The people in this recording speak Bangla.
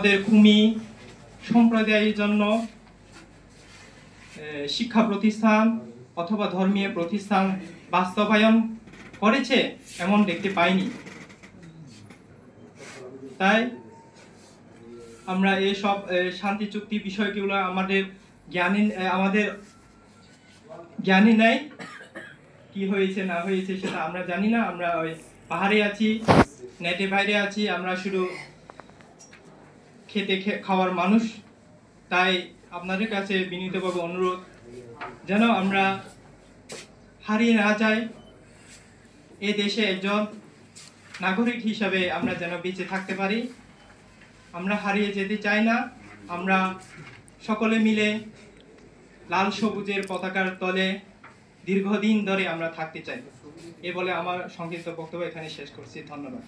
আমাদের কুমি সম্প্রদায়ের জন্য শিক্ষা প্রতিষ্ঠান অথবা ধর্মীয় প্রতিষ্ঠান বাস্তবায়ন করেছে এমন দেখতে পাইনি। তাই আমরা এইসব শান্তি চুক্তি বিষয়গুলো আমাদের জ্ঞানী নাই, কি হয়েছে না হয়েছে সেটা আমরা জানি না। আমরা ওই পাহাড়ে আছি, নেটে বাইরে আছি, আমরা শুধু খেতে খাওয়ার মানুষ। তাই আপনাদের কাছে বিনীতভাবে অনুরোধ যেন আমরা হারিয়ে না যাই, এ দেশে একজন নাগরিক হিসাবে আমরা যেন বেঁচে থাকতে পারি। আমরা হারিয়ে যেতে চাই না। আমরা সকলে মিলে লাল সবুজের পতাকার তলে দীর্ঘদিন ধরে আমরা থাকতে চাই। এ বলে আমার সংক্ষিপ্ত বক্তব্য এখানে শেষ করছি। ধন্যবাদ।